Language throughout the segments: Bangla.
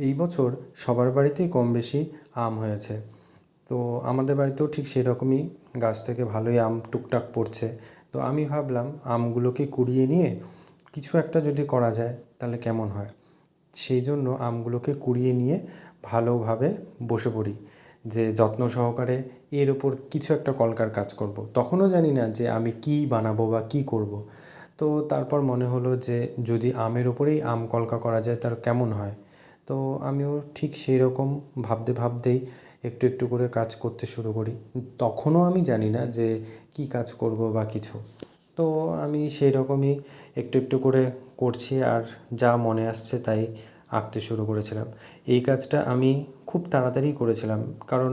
এই বছর সবার বাড়িতেই কম বেশি আম হয়েছে। তো আমাদের বাড়িতেও ঠিক সেরকমই গাছ থেকে ভালোই আম টুকটাক পড়ছে। তো আমি ভাবলাম আমগুলোকে কুড়িয়ে নিয়ে কিছু একটা যদি করা যায় তাহলে কেমন হয়। সেই জন্য আমগুলোকে কুড়িয়ে নিয়ে ভালোভাবে বসে পড়ি যে যত্ন সহকারে এর ওপর কিছু একটা কলকার কাজ করব। তখনও জানি না যে আমি কী বানাবো বা কী করব। তো তারপর মনে হলো যে যদি আমের ওপরেই আম কলকা করা যায় তার কেমন হয়। তো আমিও ঠিক সেই রকম ভাবতে ভাবতেই একটু একটু করে কাজ করতে শুরু করি। তখনও আমি জানি না যে কী কাজ করব বা কিছু। তো আমি সেই রকমই একটু একটু করে করছি আর যা মনে আসছে তাই আঁকতে শুরু করেছিলাম। এই কাজটা আমি খুব তাড়াতাড়ি করেছিলাম, কারণ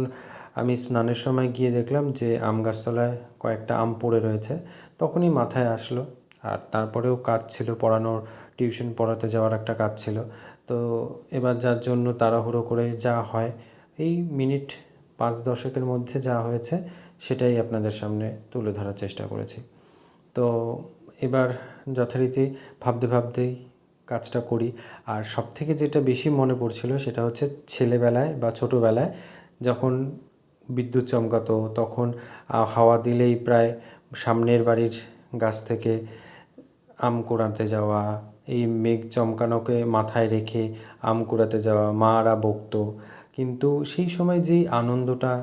আমি স্নানের সময় গিয়ে দেখলাম যে আম গাছতলায় কয়েকটা আম পড়ে রয়েছে। তখনই মাথায় আসলো। আর তারপরেও কাজ ছিল, পড়ানোর, টিউশন পড়াতে যাওয়ার একটা কাজ ছিল। তো এবার যার জন্য তাড়াহুড়ো করে যা হয়, এই মিনিট 5-10 মধ্যে যা হয়েছে সেটাই আপনাদের সামনে তুলে ধরার চেষ্টা করেছি। তো এবার যথারীতি ভাবতে ভাবতেই কাজটা করি। আর সবথেকে যেটা বেশি মনে পড়ছিল সেটা হচ্ছে ছেলেবেলায় বা ছোটোবেলায় যখন বিদ্যুৎ চমকাতো, তখন হাওয়া দিলেই প্রায় সামনের বাড়ির গাছ থেকে আম কুড়াতে যাওয়া, এই মেঘ চমকানোকে মাথায় রেখে আম কুড়াতে যাওয়া, মারা বকতো। কিন্তু সেই সময় যেই আনন্দটা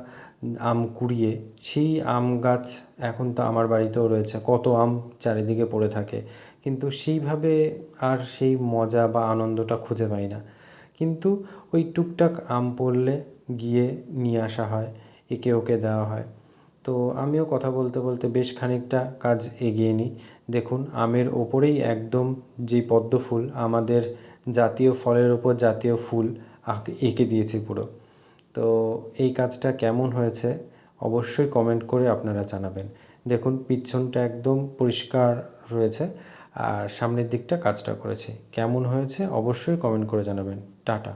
আম কুড়িয়ে, সেই আম গাছ এখন তো আমার বাড়িতেও রয়েছে, কত আম চারিদিকে পড়ে থাকে, কিন্তু সেইভাবে আর সেই মজা বা আনন্দটা খুঁজে পাই না। কিন্তু ওই টুকটাক আম পড়লে গিয়ে নিয়ে আসা হয়, একে ওকে দেওয়া হয়। তো আমিও কথা বলতে বলতে বেশ খানিকটা কাজ এগিয়ে নিই। দেখুন, আমের ওপরেই একদম যে পদ্ম ফুল, আমাদের জাতীয় ফলের ওপর জাতীয় ফুল এঁকে দিয়েছি পুরো। তো এই কাজটা কেমন হয়েছে অবশ্যই কমেন্ট করে আপনারা জানাবেন। দেখুন, পিছনটা একদম পরিষ্কার রয়েছে আর সামনের দিকটা কাজটা করেছি। কেমন হয়েছে অবশ্যই কমেন্ট করে জানাবেন। টাটা।